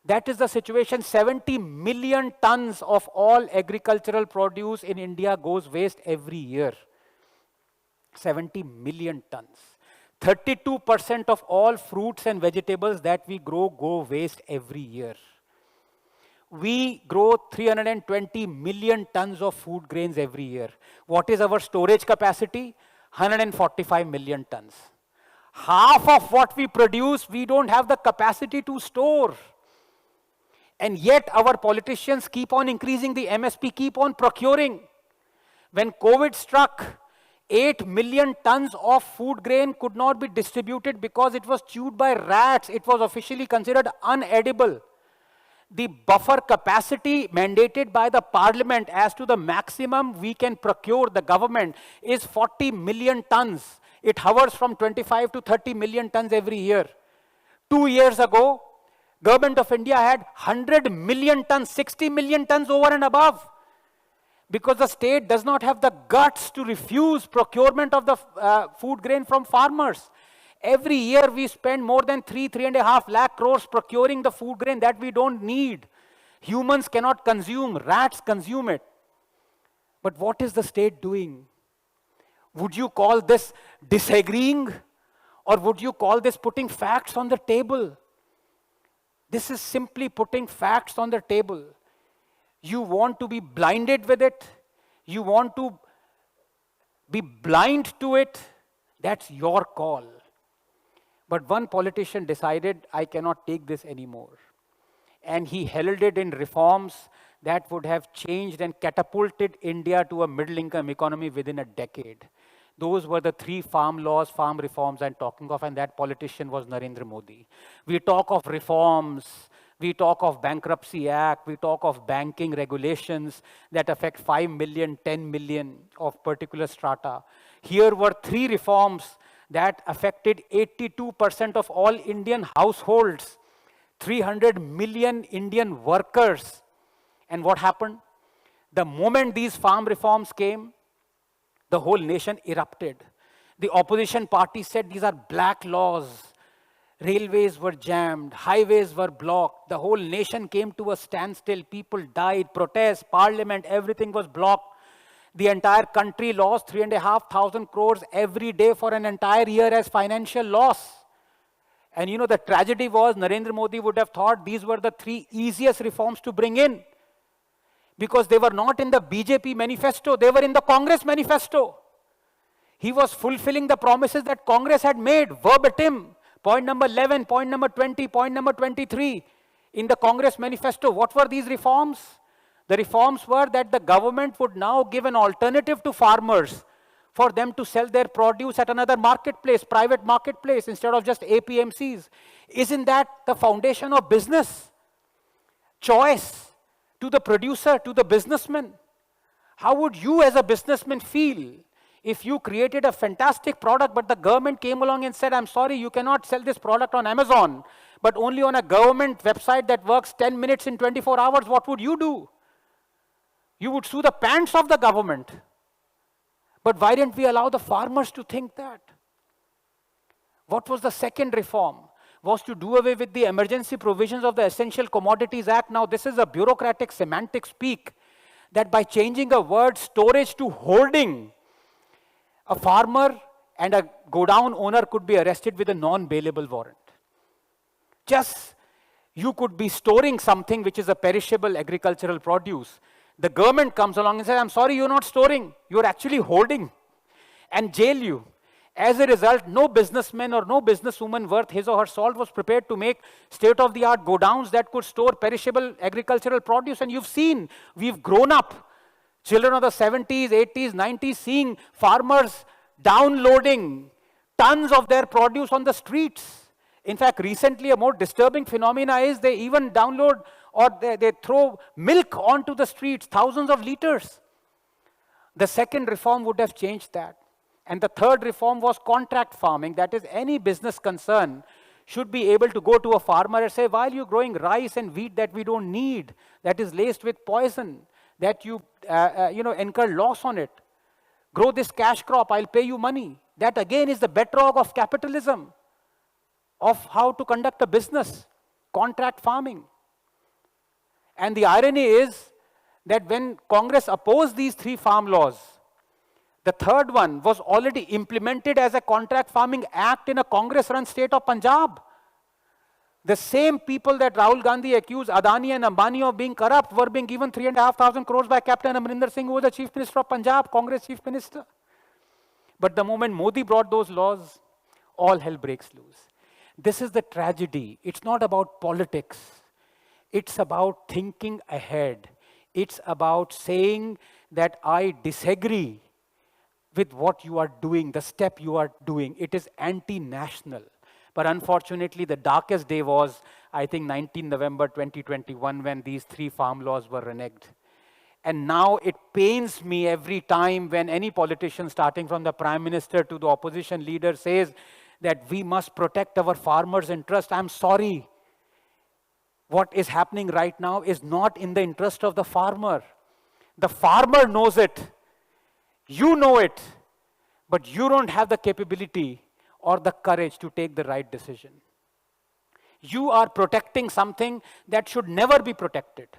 That is the situation. 70 million tons of all agricultural produce in India goes waste every year. 70 million tons. 32% of all fruits and vegetables that we grow go waste every year. We grow 320 million tons of food grains every year. What is our storage capacity? 145 million tons. Half of what we produce, we don't have the capacity to store. And yet our politicians keep on increasing the MSP, keep on procuring. When COVID struck, 8 million tons of food grain could not be distributed because it was chewed by rats. It was officially considered unedible. The buffer capacity mandated by the parliament as to the maximum we can procure, the government, is 40 million tons. It hovers from 25 to 30 million tons every year. 2 years ago, Government of India had 100 million tons, 60 million tons over and above. Because the state does not have the guts to refuse procurement of the food grain from farmers. Every year we spend more than 3.5 lakh crores procuring the food grain that we don't need. Humans cannot consume, rats consume it. But what is the state doing? Would you call this disagreeing? Or would you call this putting facts on the table? This is simply putting facts on the table. You want to be blinded with it? You want to be blind to it? That's your call. But one politician decided, I cannot take this anymore. And he heralded in reforms that would have changed and catapulted India to a middle-income economy within a decade. Those were the 3 farm laws, farm reforms I'm talking of, and that politician was Narendra Modi. We talk of reforms, we talk of Bankruptcy Act, we talk of banking regulations that affect 5 million, 10 million of particular strata. Here were 3 reforms that affected 82% of all Indian households, 300 million Indian workers. And what happened? The moment these farm reforms came, the whole nation erupted. The opposition party said these are black laws. Railways were jammed, highways were blocked. The whole nation came to a standstill. People died, protests, parliament, everything was blocked. The entire country lost 3,500 crores every day for an entire year as financial loss. And you know, the tragedy was Narendra Modi would have thought these were the 3 easiest reforms to bring in. because they were not in the BJP manifesto, they were in the Congress manifesto. He was fulfilling the promises that Congress had made, verbatim. Point number 11, point number 20, point number 23 in the Congress manifesto. What were these reforms? The reforms were that the government would now give an alternative to farmers for them to sell their produce at another marketplace, private marketplace, instead of just APMCs. Isn't that the foundation of business? Choice to the producer, to the businessman. How would you as a businessman feel if you created a fantastic product, but the government came along and said, I'm sorry, you cannot sell this product on Amazon, but only on a government website that works 10 minutes in 24 hours? What would you do? You would sue the pants of the government. But why didn't we allow the farmers to think that? What was the second reform? Was to do away with the emergency provisions of the Essential Commodities Act. Now, this is a bureaucratic semantic speak, that by changing a word storage to hoarding, a farmer and a godown owner could be arrested with a non-bailable warrant. Just, you could be storing something which is a perishable agricultural produce. The government comes along and says, I'm sorry, you're not storing, you're actually hoarding, and jail you. As a result, no businessman or no businesswoman worth his or her salt was prepared to make state-of-the-art godowns that could store perishable agricultural produce. And you've seen, we've grown up, children of the 70s, 80s, 90s, seeing farmers downloading tons of their produce on the streets. In fact, recently a more disturbing phenomena is they even download or they throw milk onto the streets, thousands of liters. The second reform would have changed that. And the third reform was contract farming. That is, any business concern should be able to go to a farmer and say, why are you growing rice and wheat that we don't need, that is laced with poison, that you incur loss on it? Grow this cash crop, I'll pay you money. That again is the bedrock of capitalism, of how to conduct a business, contract farming. And the irony is that when Congress opposed these three farm laws, the third one was already implemented as a contract farming act in a Congress-run state of Punjab. The same people that Rahul Gandhi accused Adani and Ambani of being corrupt were being given 3,500 crores by Captain Amrinder Singh, who was the Chief Minister of Punjab, Congress Chief Minister. But the moment Modi brought those laws, all hell breaks loose. This is the tragedy. It's not about politics. It's about thinking ahead. It's about saying that I disagree with what you are doing, the step you are doing. It is anti-national. But unfortunately, the darkest day was, I think, 19 November 2021, when these three farm laws were reneged. And now it pains me every time when any politician, starting from the Prime Minister to the opposition leader, says that we must protect our farmers' interest. I'm sorry. What is happening right now is not in the interest of the farmer. The farmer knows it. You know it. But you don't have the capability or the courage to take the right decision. You are protecting something that should never be protected.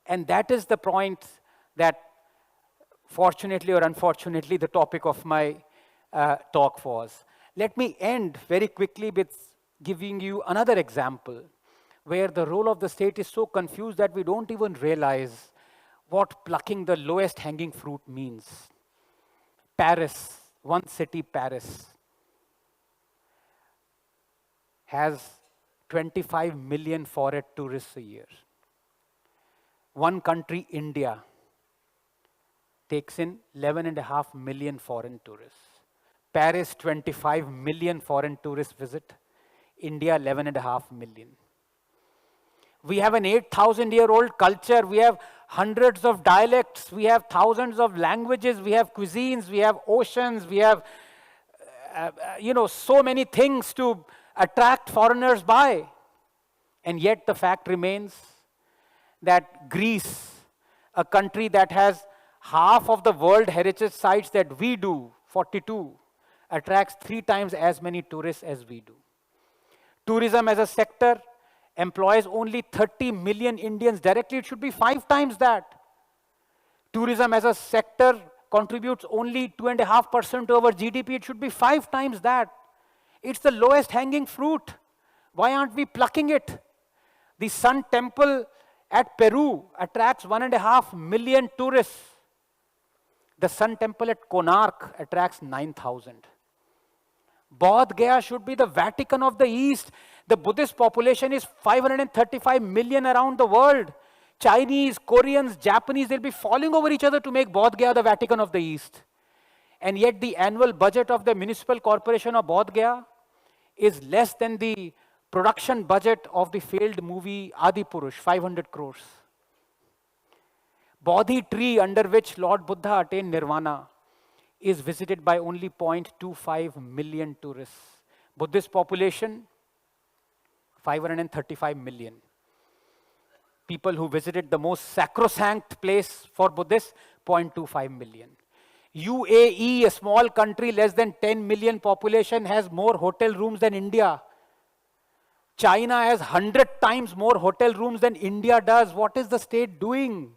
And that is the point that, fortunately or unfortunately, the topic of my talk was. Let me end very quickly with giving you another example where the role of the state is so confused that we don't even realize what plucking the lowest hanging fruit means. Paris, one city, Paris, has 25 million foreign tourists a year. One country, India, takes in 11.5 million foreign tourists. Paris, 25 million foreign tourists visit. India, 11.5 million. We have an 8,000-year-old culture. We have hundreds of dialects. We have thousands of languages. We have cuisines. We have oceans. We have, so many things to attract foreigners by. And yet the fact remains that Greece, a country that has half of the World Heritage Sites that we do, 42, attracts 3 times as many tourists as we do. Tourism as a sector employs only 30 million Indians directly. It should be 5 times that. Tourism as a sector contributes only 2.5% to our GDP. It should be 5 times that. It's the lowest hanging fruit. Why aren't we plucking it? The Sun Temple at Peru attracts 1.5 million tourists. The Sun Temple at Konark attracts 9,000. Bodh Gaya should be the Vatican of the East. The Buddhist population is 535 million around the world. Chinese, Koreans, Japanese, they'll be falling over each other to make Bodh Gaya the Vatican of the East. And yet the annual budget of the municipal corporation of Bodh Gaya is less than the production budget of the failed movie Adipurush, 500 crores. Bodhi tree under which Lord Buddha attained nirvana is visited by only 0.25 million tourists. Buddhist population, 535 million. People who visited the most sacrosanct place for Buddhists, 0.25 million. UAE, a small country, less than 10 million population, has more hotel rooms than India. China has 100 times more hotel rooms than India does. What is the state doing?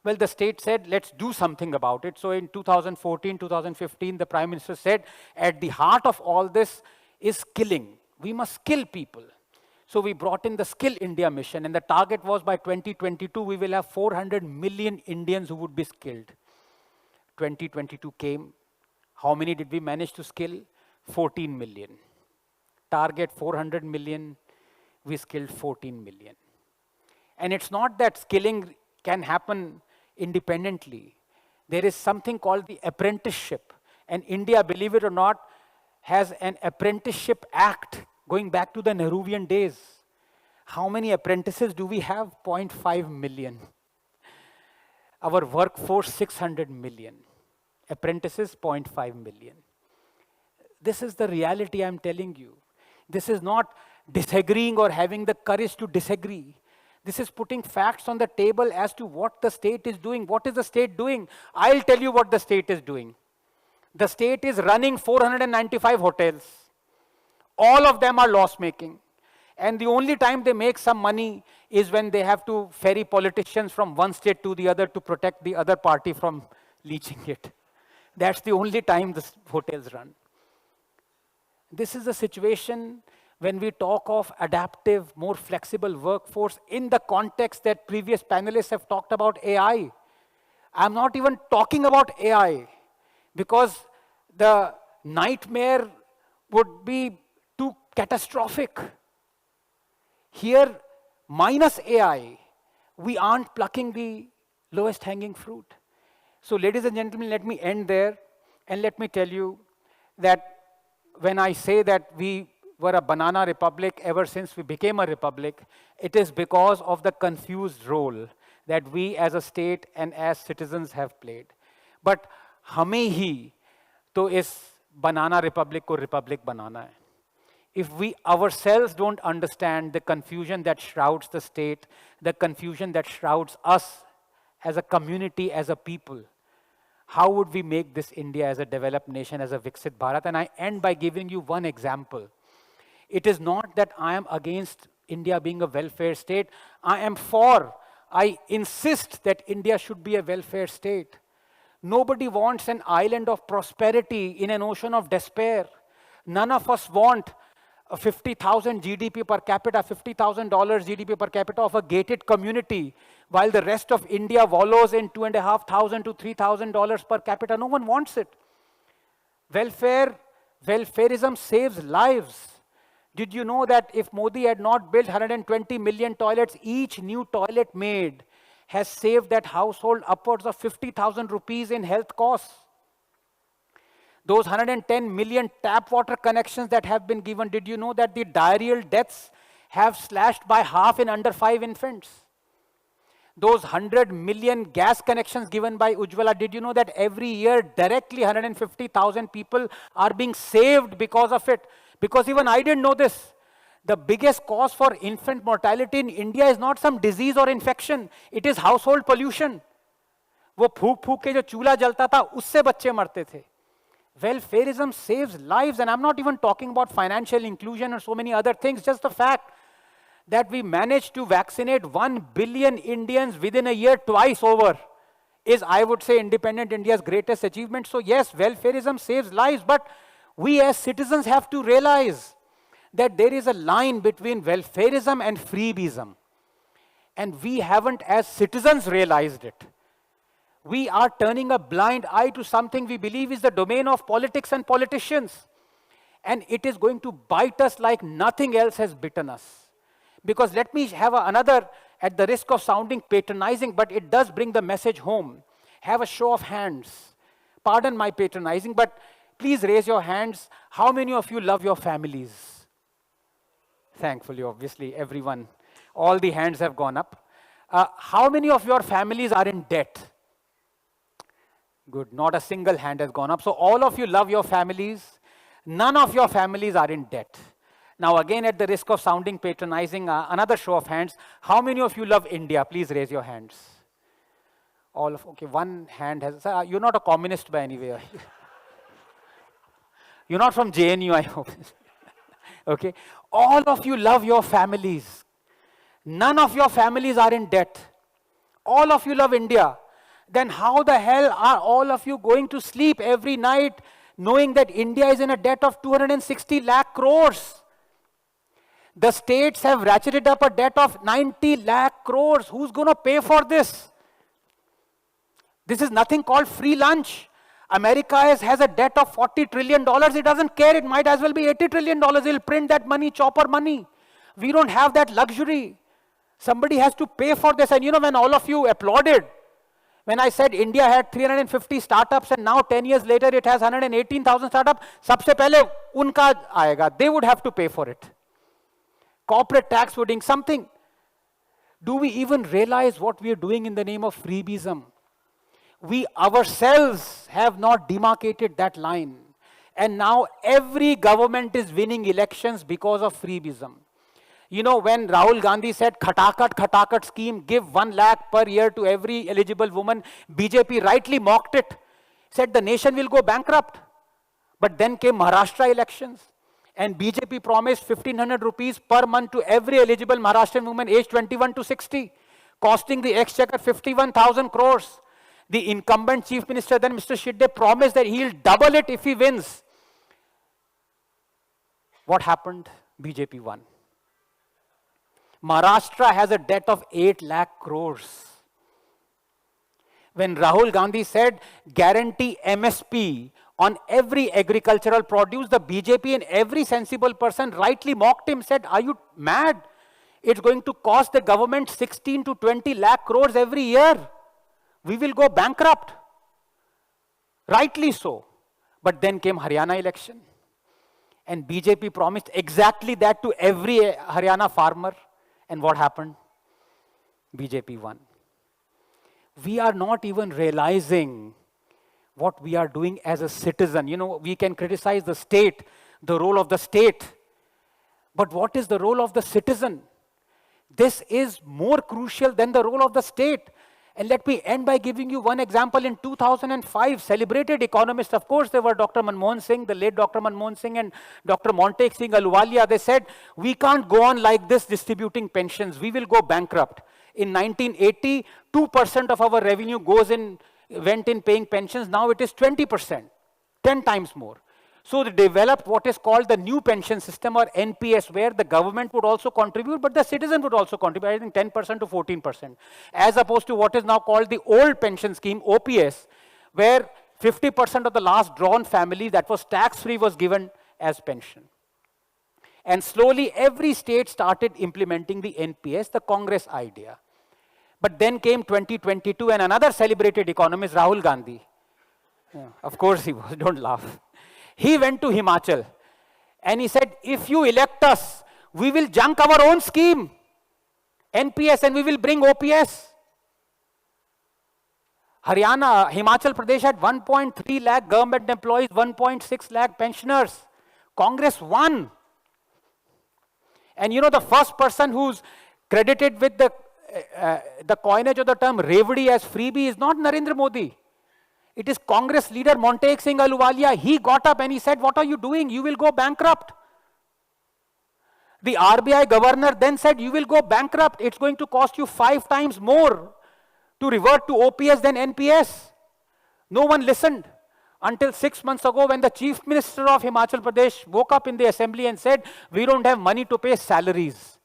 Well, the state said, let's do something about it. So in 2014, 2015, the Prime Minister said, at the heart of all this is skilling. We must skill people. So we brought in the Skill India mission, and the target was by 2022, we will have 400 million Indians who would be skilled. 2022 came. How many did we manage to skill? 14 million. Target 400 million, we skilled 14 million. And it's not that skilling can happen independently. There is something called the apprenticeship. And India, believe it or not, has an apprenticeship act going back to the Nehruvian days. How many apprentices do we have? 0.5 million. Our workforce, 600 million. Apprentices, 0.5 million. This is the reality I'm telling you. This is not disagreeing or having the courage to disagree. This is putting facts on the table as to what the state is doing. What is the state doing? I'll tell you what the state is doing. The state is running 495 hotels. All of them are loss-making. And the only time they make some money is when they have to ferry politicians from one state to the other to protect the other party from leeching it. That's the only time the hotels run. This is the situation when we talk of adaptive, more flexible workforce in the context that previous panelists have talked about AI. I'm not even talking about AI because the nightmare would be too catastrophic. Here, minus AI, we aren't plucking the lowest hanging fruit. So ladies and gentlemen, let me end there and let me tell you that when I say that we were a banana republic ever since we became a republic, it is because of the confused role that we as a state and as citizens have played. But हमें ही तो इस banana republic को republic बनाना है. If we ourselves don't understand the confusion that shrouds the state, the confusion that shrouds us as a community, as a people, how would we make this India as a developed nation, as a Viksit Bharat? And I end by giving you one example. It is not that I am against India being a welfare state. I am for, I insist that India should be a welfare state. Nobody wants an island of prosperity in an ocean of despair. None of us want a 50,000 GDP per capita, $50,000 GDP per capita of a gated community, while the rest of India wallows in $2,500 to $3,000 per capita. No one wants it. Welfareism saves lives. Did you know that if Modi had not built 120 million toilets, each new toilet made has saved that household upwards of 50,000 rupees in health costs? Those 110 million tap water connections that have been given, did you know that the diarrheal deaths have slashed by half in under 5 infants? Those 100 million gas connections given by Ujjwala, did you know that every year directly 150,000 people are being saved because of it? Because even I didn't know this. The biggest cause for infant mortality in India is not some disease or infection. It is household pollution. वो फूक फूक के जो चूल्हा जलता था, उससे बच्चे मरते थे. Welfareism saves lives, and I'm not even talking about financial inclusion or so many other things, just the fact that we managed to vaccinate 1 billion Indians within a year twice over is, I would say, independent India's greatest achievement. So yes, welfareism saves lives, but we as citizens have to realize that there is a line between welfareism and freebieism. And we haven't, as citizens, realized it. We are turning a blind eye to something we believe is the domain of politics and politicians. And it is going to bite us like nothing else has bitten us. Because let me have another, at the risk of sounding patronizing, but it does bring the message home. Have a show of hands. Pardon my patronizing, but please raise your hands. How many of you love your families? Thankfully, obviously, everyone. All the hands have gone up. How many of your families are in debt? Good, not a single hand has gone up. So all of you love your families. None of your families are in debt. Now again, at the risk of sounding patronizing, another show of hands. How many of you love India? Please raise your hands. All of, okay, one hand has, you're not a communist by any way. You're not from JNU, I hope. Okay, all of you love your families. None of your families are in debt. All of you love India. Then how the hell are all of you going to sleep every night knowing that India is in a debt of 260 lakh crores? The states have ratcheted up a debt of 90 lakh crores. Who's going to pay for this? This is nothing called free lunch. America has a debt of $40 trillion. It doesn't care. It might as well be $80 trillion. It'll print that money, chopper money. We don't have that luxury. Somebody has to pay for this. And you know, when all of you applauded, when I said India had 350 startups and now 10 years later it has 118,000 startups, sabse pehle unka aayega. They would have to pay for it. Corporate tax would ink something. Do we even realize what we are doing in the name of freebism? We ourselves have not demarcated that line. And now every government is winning elections because of freebism. You know, when Rahul Gandhi said, khatakat scheme, give 1 lakh per year to every eligible woman, BJP rightly mocked it. Said the nation will go bankrupt. But then came Maharashtra elections. And BJP promised 1,500 rupees per month to every eligible Maharashtrian woman aged 21 to 60, costing the exchequer 51,000 crores. The incumbent chief minister, then Mr. Shidde, promised that he'll double it if he wins. What happened? BJP won. Maharashtra has a debt of 8 lakh crores. When Rahul Gandhi said, guarantee MSP on every agricultural produce, the BJP and every sensible person rightly mocked him, said, are you mad? It's going to cost the government 16 to 20 lakh crores every year. We will go bankrupt. Rightly so. But then came Haryana election. And BJP promised exactly that to every Haryana farmer. And what happened? BJP won. We are not even realizing what we are doing as a citizen. You know, we can criticize the state, the role of the state. But what is the role of the citizen? This is more crucial than the role of the state. And let me end by giving you one example. In 2005, celebrated economists, of course, they were Dr. Manmohan Singh, the late Dr. Manmohan Singh, and Dr. Montek Singh Ahluwalia. They said, we can't go on like this distributing pensions. We will go bankrupt. In 1980, 2% of our revenue went in paying pensions. Now it is 20%, 10 times more. So they developed what is called the new pension system, or NPS, where the government would also contribute, but the citizen would also contribute, I think 10% to 14%, as opposed to what is now called the old pension scheme, OPS, where 50% of the last drawn family that was tax-free was given as pension. And slowly every state started implementing the NPS, the Congress idea. But then came 2022 and another celebrated economist, Rahul Gandhi. Yeah, of course he was, don't laugh. He went to Himachal and he said, if you elect us, we will junk our own scheme, NPS, and we will bring OPS. Haryana, Himachal Pradesh had 1.3 lakh government employees, 1.6 lakh pensioners. Congress won. And you know, the first person who's credited with the coinage of the term Revdi as freebie is not Narendra Modi. It is Congress leader Montek Singh Ahluwalia. He got up and he said, what are you doing? You will go bankrupt. The RBI governor then said, you will go bankrupt. It's going to cost you 5 times more to revert to OPS than NPS. No one listened until 6 months ago, when the chief minister of Himachal Pradesh woke up in the assembly and said, we don't have money to pay salaries.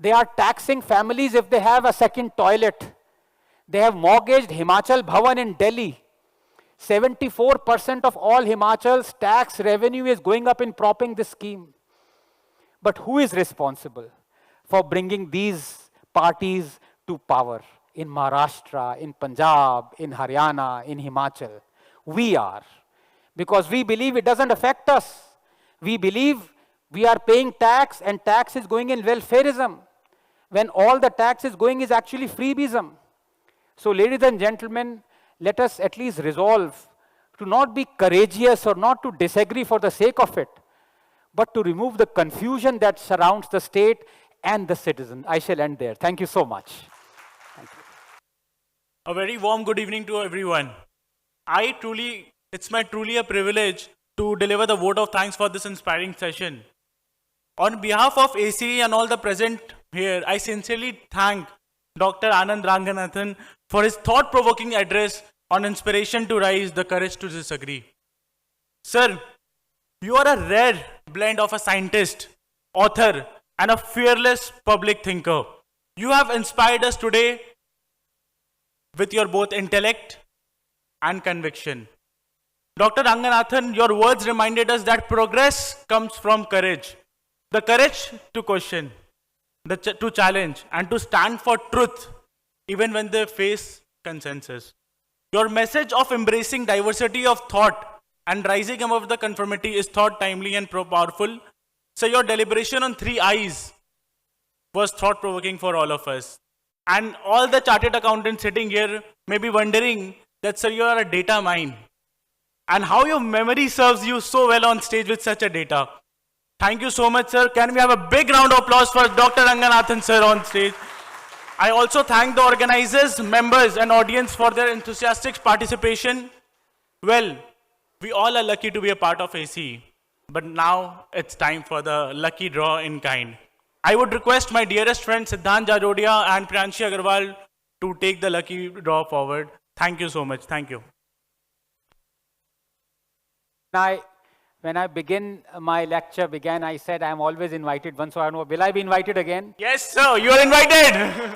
They are taxing families if they have a second toilet. They have mortgaged Himachal Bhavan in Delhi. 74% of all Himachal's tax revenue is going up in propping this scheme. But who is responsible for bringing these parties to power in Maharashtra, in Punjab, in Haryana, in Himachal? We are. Because we believe it doesn't affect us. We believe we are paying tax and tax is going in welfareism, when all the tax is going is actually freebism. So ladies and gentlemen, let us at least resolve to not be courageous or not to disagree for the sake of it, but to remove the confusion that surrounds the state and the citizen. I shall end there. Thank you so much. Thank you. A very warm good evening to everyone. It's my truly a privilege to deliver the vote of thanks for this inspiring session. On behalf of ACAE and all the present here, I sincerely thank Dr. Anand Ranganathan for his thought-provoking address on inspiration to rise, the courage to disagree. Sir, you are a rare blend of a scientist, author, and a fearless public thinker. You have inspired us today with your both intellect and conviction. Dr. Ranganathan, your words reminded us that progress comes from courage. The courage to question, to challenge, and to stand for truth, even when they face consensus. Your message of embracing diversity of thought and rising above the conformity is thought timely and powerful. So your deliberation on 3 I's was thought-provoking for all of us. And all the chartered accountants sitting here may be wondering that, sir, you are a data mine. And how your memory serves you so well on stage with such a data. Thank you so much, sir. Can we have a big round of applause for Dr. Ranganathan, sir, on stage? I also thank the organizers, members, and audience for their enthusiastic participation. Well, we all are lucky to be a part of ACE, but now it's time for the lucky draw in kind. I would request my dearest friends Siddhant Jajodia and Priyanshi Agarwal to take the lucky draw forward. Thank you so much. Thank you. When I my lecture began, I said I'm always invited once, so I don't know, will I be invited again? Yes, sir, you are invited.